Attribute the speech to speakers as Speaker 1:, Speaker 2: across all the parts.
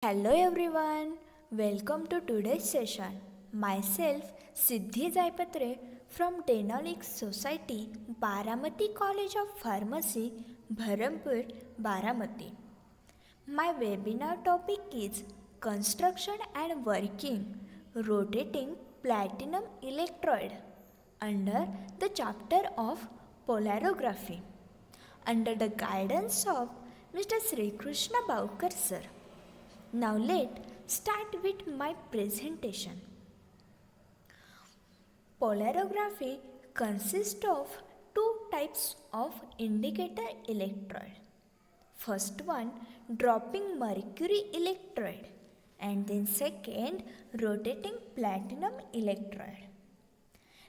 Speaker 1: Hello everyone, welcome to today's session. Myself Siddhi Jaipatre from Denolic Society, Baramati College of Pharmacy, Bharampur, Baramati. My webinar topic is Construction and Working Rotating Platinum Electrode under the chapter of Polarography under the guidance of Mr. Sri Krishna Baukar sir. Now let's start with my presentation. Polarography consists of two types of indicator electrode. First one, dropping mercury electrode, and then second, rotating platinum electrode.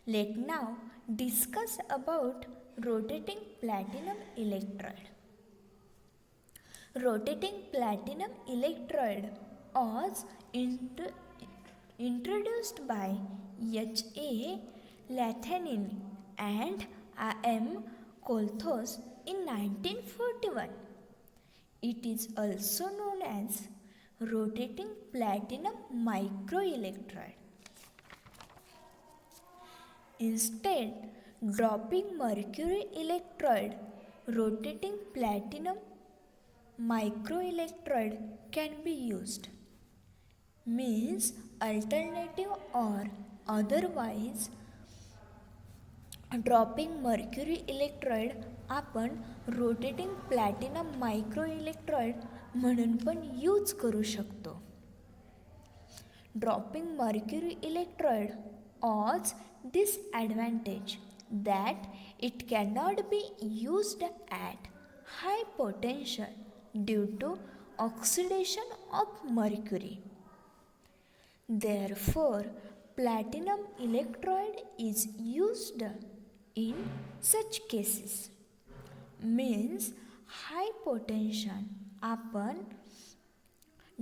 Speaker 1: Let now discuss about rotating platinum electrode. Rotating platinum electrode was introduced by H.A. Latanin and A.M. Kolthos in 1941. It is also known as rotating platinum microelectrode. Instead, dropping mercury electrode, rotating platinum microelectrode can be used. Means alternative or otherwise dropping mercury electrode आपण rotating platinum microelectrode म्हणून पण use करू शकतो. Dropping mercury electrode has disadvantage that it cannot be used at high potential due to oxidation of mercury. Therefore, platinum electrode is used in such cases. Means high potential आपण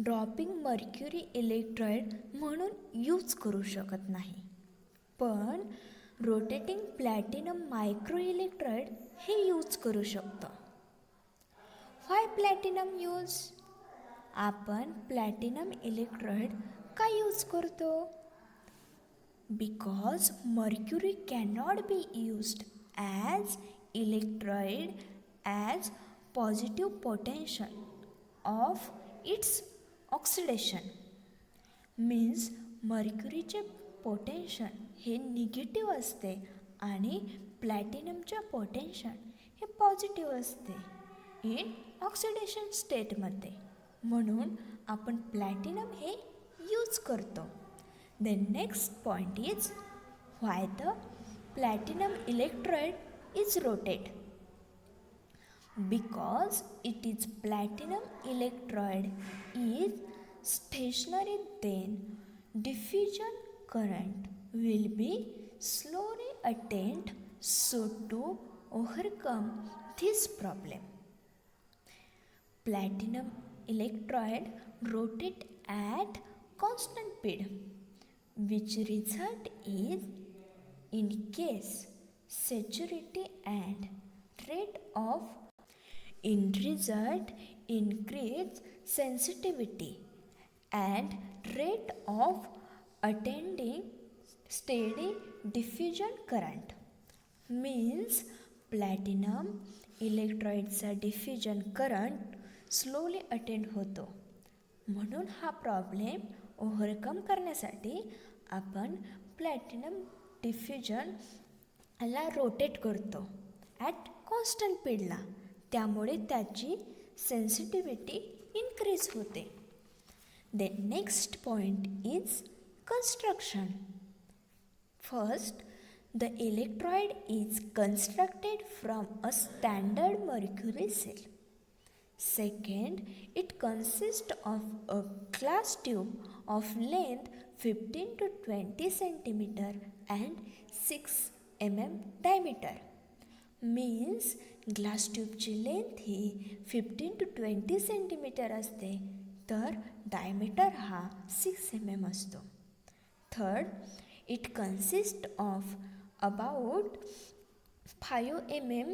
Speaker 1: dropping mercury electrode म्हणून use करू शकत नाही, पण rotating platinum micro electrode हे use करू शकतो. Why platinum use? आपण प्लॅटिनम इलेक्ट्रोड का यूज करतो? Because mercury cannot be used as electrode as positive potential of its oxidation. Means मर्क्युरीचे पोटेन्शियल हे निगेटिव्ह असते आणि प्लॅटिनमचे पोटेन्शियल हे पॉझिटिव्ह असते इन ऑक्सिडेशन स्टेटमध्ये. म्हणून आपण प्लॅटिनम हे यूज करतो. The next point is why the platinum electrode is rotate. Because it is platinum electrode is stationary, then diffusion current will be slowly attained. So to overcome this problem, platinum electrode rotate at constant speed, which result is increase saturity and rate of result increase sensitivity and rate of attaining steady diffusion current. Means platinum इलेक्ट्रोडचा diffusion current slowly attend होतो. म्हणून हा problem overcome करण्यासाठी आपण platinum डिफ्युजनला rotate करतो at constant स्पीडला. त्यामुळे त्याची सेन्सिटिव्हिटी इन्क्रीज होते. The next point is construction. First, the electrode is constructed from a standard mercury cell. Second, it consists of a glass tube of length 15 to 20 cm and 6 mm diameter. Means glass ट्यूबची length ही 15 to 20 centimetre असते, तर diameter हा 6 mm असतो. Third, it consist of about 5 mm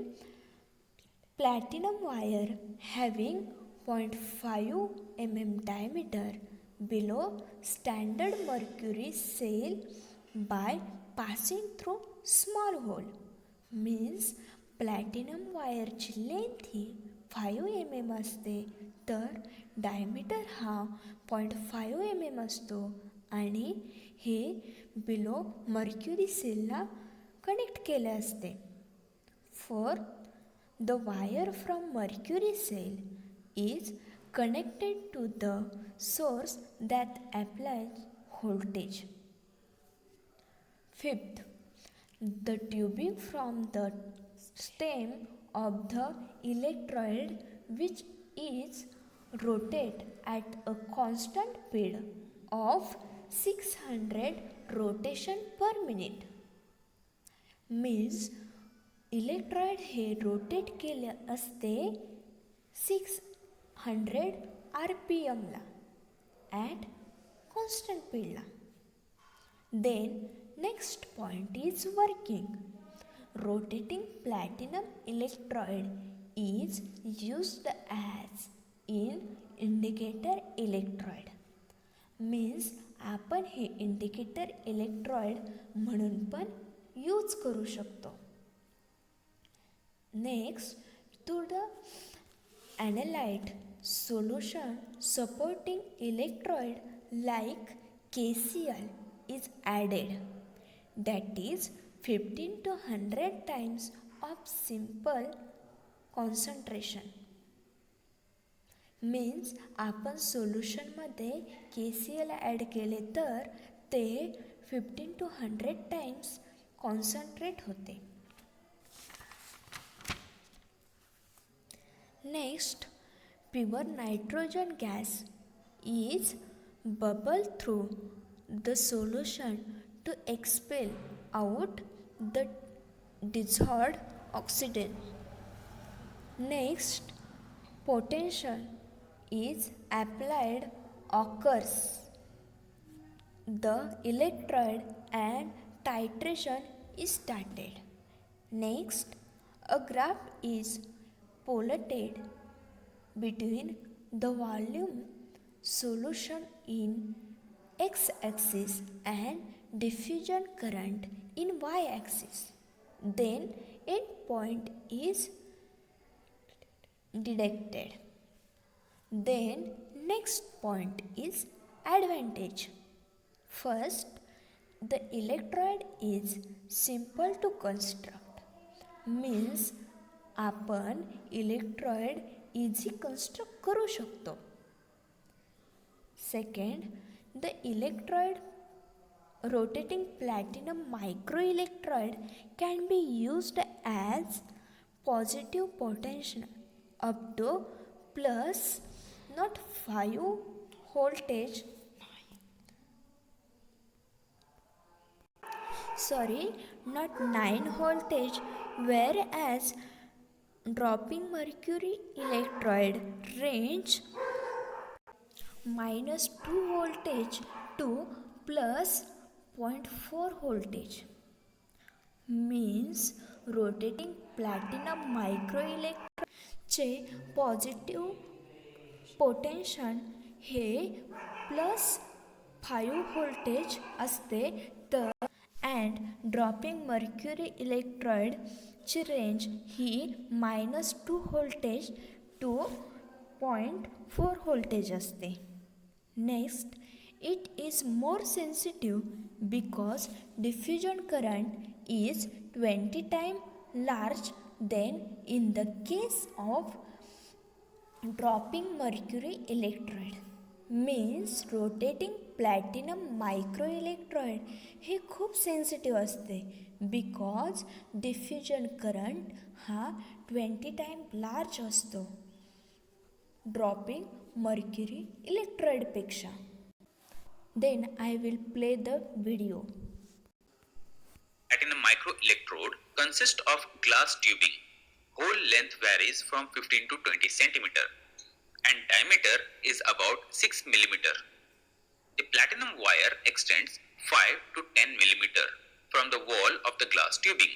Speaker 1: platinum wire having 0.5 mm diameter below standard mercury cell by passing through small hole. Means platinum वायरची length ही 5 mm असते, तर diameter हा 0.5 mm असतो आणि हे बिलो मर्क्युरी सेलला कनेक्ट केले असते. Fourth, the wire from mercury cell is connected to the source that applies voltage. Fifth, the tubing from the stem of the electrode, which is rotate at a constant speed of 600 rotation per minute. Means electrode hey rotate केले असते 600 RPMला at constant speedला. Then next point is working. Rotating platinum electrode is used as in indicator electrode. Means आपण हे indicator इलेक्ट्रॉइड म्हणून पण use करू शकतो. Next, to the analyte solution supporting electrode like KCl is added, that is 15 to 100 times of simple concentration. Means आपण सोल्युशनमध्ये KCl add केले तर ते 15 to 100 times concentrate होते. Next, pure nitrogen gas is bubbled through the solution to expel out the dissolved oxygen. Next, potential is applied occurs. The electrode and titration is started. Next, a graph is plotted between the volume solution in x-axis and diffusion current in y-axis. Then end point is deducted. Then next point is advantage. First, the electrode is simple to construct. Means आपण इलेक्ट्रॉइड easy construct करू शकतो. Second, the electrode rotating platinum microelectrode can be used as positive potential up to plus not 5 voltage not 9 voltage, whereas dropping mercury electrode range -2 voltage to plus 0.4 voltage. Means rotating platinum microelectrode चे positive potential हे +5 voltage असते, तर and dropping mercury electrode ची range he -2 voltage to 0.4 voltage असते. Next, it is more sensitive because diffusion current is 20 times large than in the case of dropping mercury electrode. Means rotating platinum microelectrode हे खूप sensitive असते because diffusion current हा 20 time large असतो dropping mercury इलेक्ट्रोडपेक्षा. Then I will play the video.
Speaker 2: Platinum microelectrode consists of glass tubing. Hole length varies from 15 to 20 centimeter and diameter is about 6 millimeter. The platinum wire extends 5 to 10 millimeter from the wall of the glass tubing.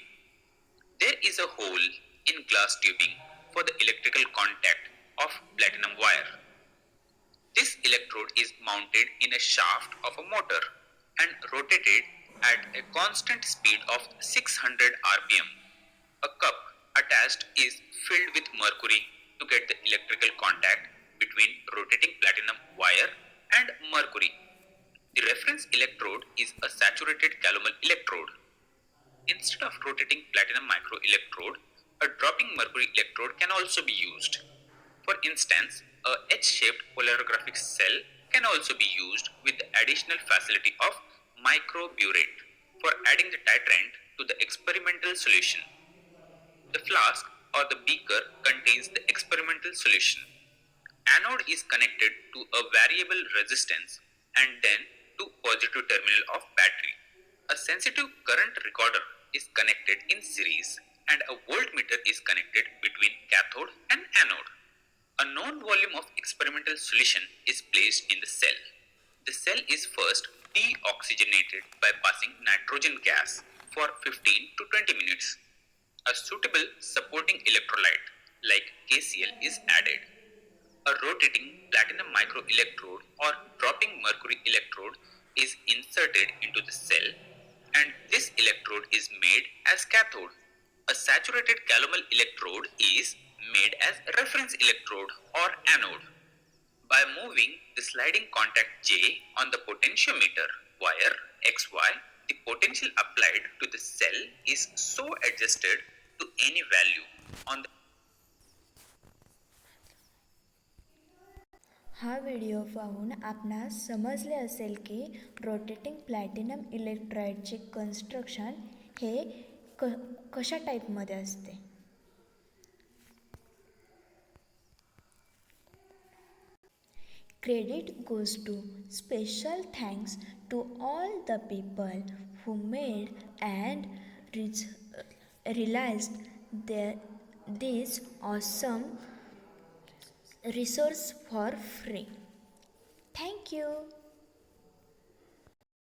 Speaker 2: There is a hole in glass tubing for the electrical contact of platinum wire. This electrode is mounted in a shaft of a motor and rotated at a constant speed of 600 rpm. A cup attached is filled with mercury to get the electrical contact between rotating platinum wire and mercury. The reference electrode is a saturated calomel electrode. Instead of rotating platinum microelectrode, a dropping mercury electrode can also be used. For instance, a H-shaped polarographic cell can also be used with the additional facility of microburette for adding the titrant to the experimental solution. The flask or the beaker contains the experimental solution. Anode is connected to a variable resistance and then to positive terminal of battery. A sensitive current recorder is connected in series and a voltmeter is connected between cathode and anode. A known volume of experimental solution is placed in the cell. The cell is first deoxygenated by passing nitrogen gas for 15 to 20 minutes. A suitable supporting electrolyte like KCl is added. A rotating platinum microelectrode or dropping mercury electrode is inserted into the cell and this electrode is made as cathode. A saturated calomel electrode is made as reference electrode or anode. By moving the sliding contact J on the potentiometer wire XY, the potential applied to the cell is so adjusted to any value on the
Speaker 1: हा video पाहून आपणास समजले असेल की rotating platinum इलेक्ट्रोडचे construction हे कशा टाईपमध्ये असते. Credit goes to special thanks to all the people who made and realized this awesome resource for free. Thank you.